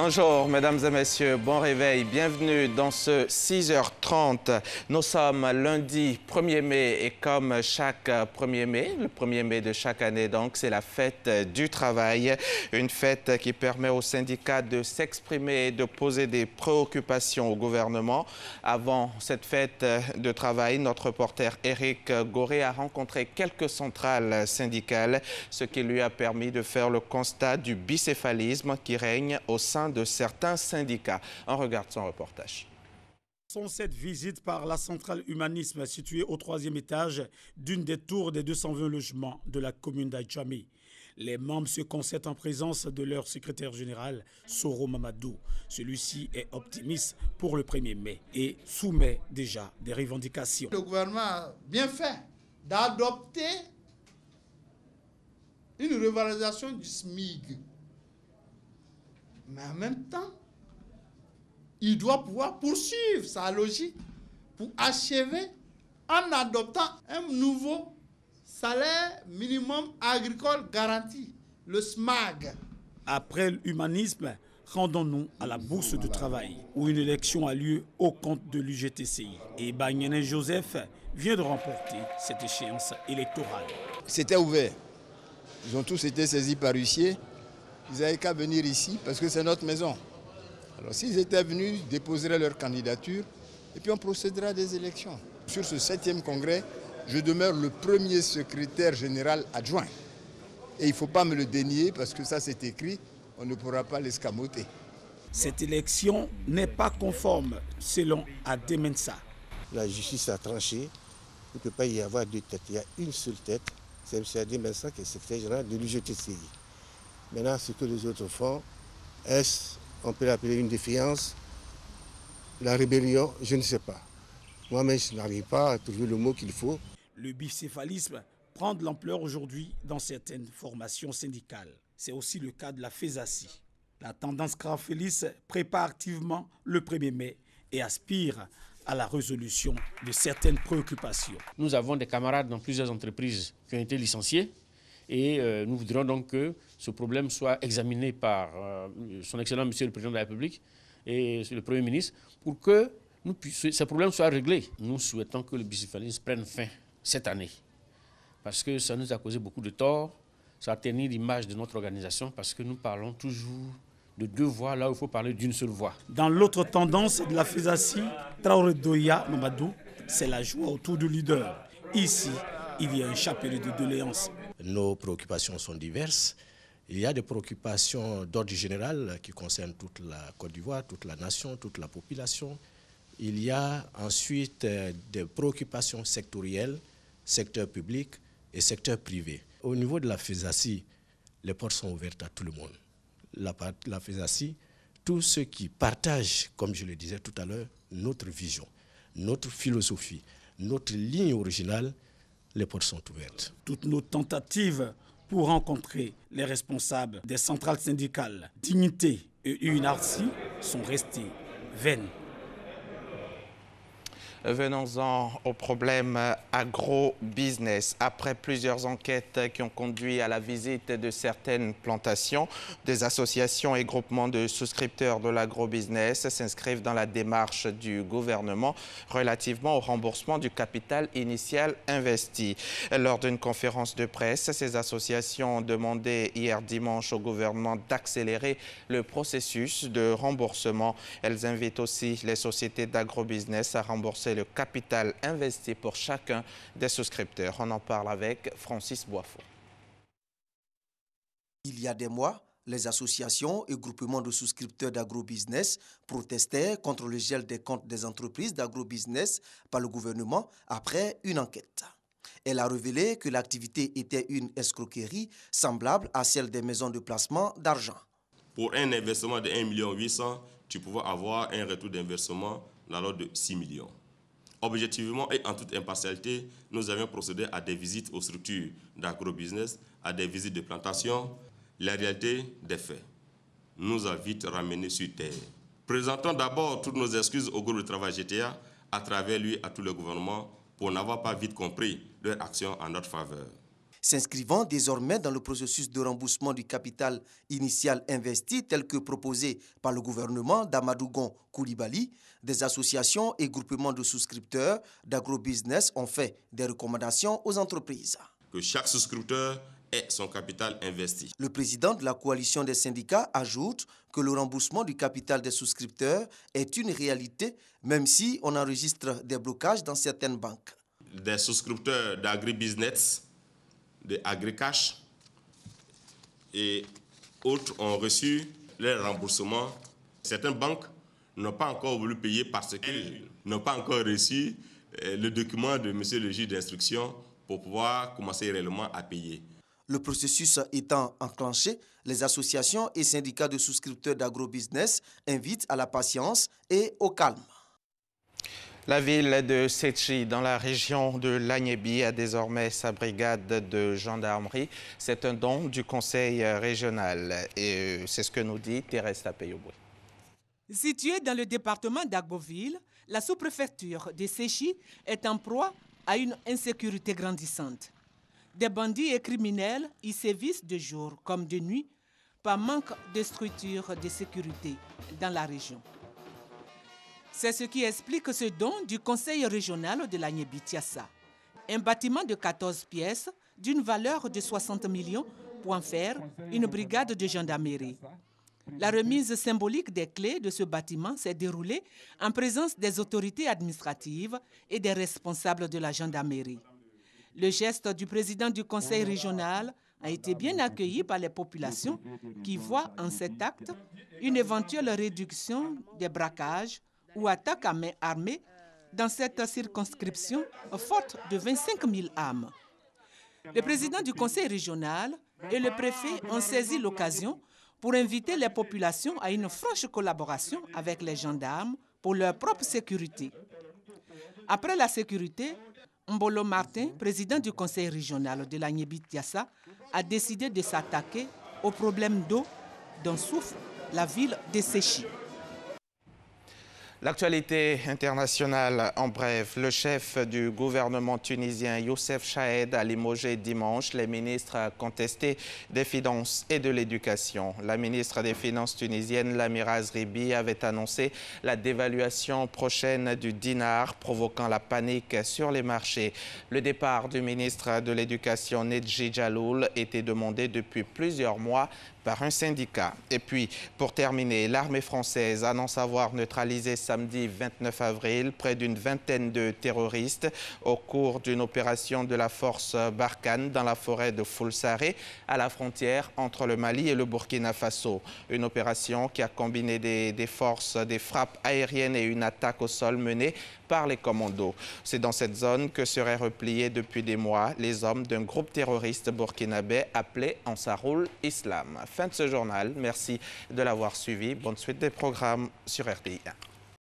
Bonjour mesdames et messieurs, bon réveil, bienvenue dans ce 6h30. Nous sommes lundi 1er mai et comme chaque 1er mai, le 1er mai de chaque année donc, c'est la fête du travail. Une fête qui permet aux syndicats de s'exprimer et de poser des préoccupations au gouvernement. Avant cette fête de travail, notre reporter Éric Goré a rencontré quelques centrales syndicales, ce qui lui a permis de faire le constat du bicéphalisme qui règne au sein de certains syndicats. On regarde son reportage. Cette visite par la centrale Humanisme située au 3e étage d'une des tours des 220 logements de la commune d'Aïtchamé. Les membres se concertent en présence de leur secrétaire général, Soro Mamadou. Celui-ci est optimiste pour le 1er mai et soumet déjà des revendications. Le gouvernement a bien fait d'adopter une revalorisation du SMIC. Mais en même temps, il doit pouvoir poursuivre sa logique pour achever en adoptant un nouveau salaire minimum agricole garanti, le SMAG. Après l'humanisme, rendons-nous à la Bourse du Travail, où une élection a lieu au compte de l'UGTCI. Et Bagnéné Joseph vient de remporter cette échéance électorale. C'était ouvert. Ils ont tous été saisis par huissier. Ils n'avaient qu'à venir ici parce que c'est notre maison. Alors s'ils étaient venus, ils déposeraient leur candidature et puis on procédera à des élections. Sur ce 7e congrès, je demeure le premier secrétaire général adjoint. Et il ne faut pas me le dénier parce que ça c'est écrit, on ne pourra pas l'escamoter. Cette élection n'est pas conforme selon Ademensa. La justice a tranché, il ne peut pas y avoir deux têtes, il y a une seule tête, c'est M. Ademensa qui est secrétaire général de l'UGTCI. Maintenant, ce que les autres font, est-ce qu'on peut l'appeler une défiance, la rébellion, je ne sais pas. Moi-même, je n'arrive pas à trouver le mot qu'il faut. Le bicéphalisme prend de l'ampleur aujourd'hui dans certaines formations syndicales. C'est aussi le cas de la FESACI. La tendance Crafelis prépare activement le 1er mai et aspire à la résolution de certaines préoccupations. Nous avons des camarades dans plusieurs entreprises qui ont été licenciés. Et nous voudrions donc que ce problème soit examiné par son excellent Monsieur le Président de la République et le Premier ministre pour que ces problèmes soient réglés. Nous souhaitons que le bicéphalisme prenne fin cette année parce que ça nous a causé beaucoup de tort, ça a terni l'image de notre organisation parce que nous parlons toujours de deux voix là où il faut parler d'une seule voix. Dans l'autre tendance de la FESACI, Traoré Doya Mamadou, c'est la joie autour du leader. Ici, il y a un chapelet de doléances. Nos préoccupations sont diverses. Il y a des préoccupations d'ordre général qui concernent toute la Côte d'Ivoire, toute la nation, toute la population. Il y a ensuite des préoccupations sectorielles, secteur public et secteur privé. Au niveau de la FESACI, les portes sont ouvertes à tout le monde. La FESACI, tous ceux qui partagent, comme je le disais tout à l'heure, notre vision, notre philosophie, notre ligne originale, les portes sont ouvertes. Toutes nos tentatives pour rencontrer les responsables des centrales syndicales Dignité et UNARCI sont restées vaines. Venons-en au problème agro-business. Après plusieurs enquêtes qui ont conduit à la visite de certaines plantations, des associations et groupements de souscripteurs de l'agro-business s'inscrivent dans la démarche du gouvernement relativement au remboursement du capital initial investi. Lors d'une conférence de presse, ces associations ont demandé hier dimanche au gouvernement d'accélérer le processus de remboursement. Elles invitent aussi les sociétés d'agro-business à rembourser le capital investi pour chacun des souscripteurs. On en parle avec Francis Boisfort. Il y a des mois, les associations et groupements de souscripteurs d'agrobusiness protestaient contre le gel des comptes des entreprises d'agrobusiness par le gouvernement après une enquête. Elle a révélé que l'activité était une escroquerie semblable à celle des maisons de placement d'argent. Pour un investissement de 1 800 000, tu pouvais avoir un retour d'investissement dans l'ordre de 6 millions. Objectivement et en toute impartialité, nous avions procédé à des visites aux structures d'agrobusiness, à des visites de plantation. La réalité des faits nous a vite ramenés sur terre. Présentons d'abord toutes nos excuses au groupe de travail GTA, à travers lui à tout le gouvernement, pour n'avoir pas vite compris leur action en notre faveur. S'inscrivant désormais dans le processus de remboursement du capital initial investi tel que proposé par le gouvernement d'Amadou Gon Coulibaly, des associations et groupements de souscripteurs d'agrobusiness ont fait des recommandations aux entreprises. Que chaque souscripteur ait son capital investi. Le président de la coalition des syndicats ajoute que le remboursement du capital des souscripteurs est une réalité, même si on enregistre des blocages dans certaines banques. Des souscripteurs d'agribusiness, de AgriCash et autres ont reçu leur remboursement. Certaines banques n'ont pas encore voulu payer parce qu'ils n'ont pas encore reçu le document de M. le juge d'instruction pour pouvoir commencer réellement à payer. Le processus étant enclenché, les associations et syndicats de souscripteurs d'agrobusiness invitent à la patience et au calme. La ville de Séchi, dans la région de l'Agnébi, a désormais sa brigade de gendarmerie. C'est un don du conseil régional et c'est ce que nous dit Thérèse Tapeyoboué. Située dans le département d'Agboville, la sous-préfecture de Séchi est en proie à une insécurité grandissante. Des bandits et criminels y sévissent de jour comme de nuit par manque de structures de sécurité dans la région. C'est ce qui explique ce don du conseil régional de l'Agnébi-Tiassa. Un bâtiment de 14 pièces d'une valeur de 60 millions pour en faire une brigade de gendarmerie. La remise symbolique des clés de ce bâtiment s'est déroulée en présence des autorités administratives et des responsables de la gendarmerie. Le geste du président du conseil régional a été bien accueilli par les populations qui voient en cet acte une éventuelle réduction des braquages ou attaques à main armée dans cette circonscription forte de 25 000 âmes. Le président du conseil régional et le préfet ont saisi l'occasion pour inviter les populations à une franche collaboration avec les gendarmes pour leur propre sécurité. Après la sécurité, Mbolo Martin, président du conseil régional de l'Agnébi-Tiassa, a décidé de s'attaquer au problème d'eau dont souffre la ville de Séchi. L'actualité internationale en bref. Le chef du gouvernement tunisien, Youssef Chahed, a limogé dimanche les ministres contestés des Finances et de l'Éducation. La ministre des Finances tunisienne, Lamiraz Ribi, avait annoncé la dévaluation prochaine du dinar, provoquant la panique sur les marchés. Le départ du ministre de l'Éducation, Nedji Jaloul, était demandé depuis plusieurs mois par un syndicat. Et puis, pour terminer, l'armée française annonce avoir neutralisé samedi 29 avril près d'une vingtaine de terroristes au cours d'une opération de la force Barkhane dans la forêt de Foulsaré, à la frontière entre le Mali et le Burkina Faso. Une opération qui a combiné des forces, des frappes aériennes et une attaque au sol menée par les commandos. C'est dans cette zone que seraient repliés depuis des mois les hommes d'un groupe terroriste burkinabé appelé Ansarul Islam. Fin de ce journal. Merci de l'avoir suivi. Bonne suite des programmes sur RTI1.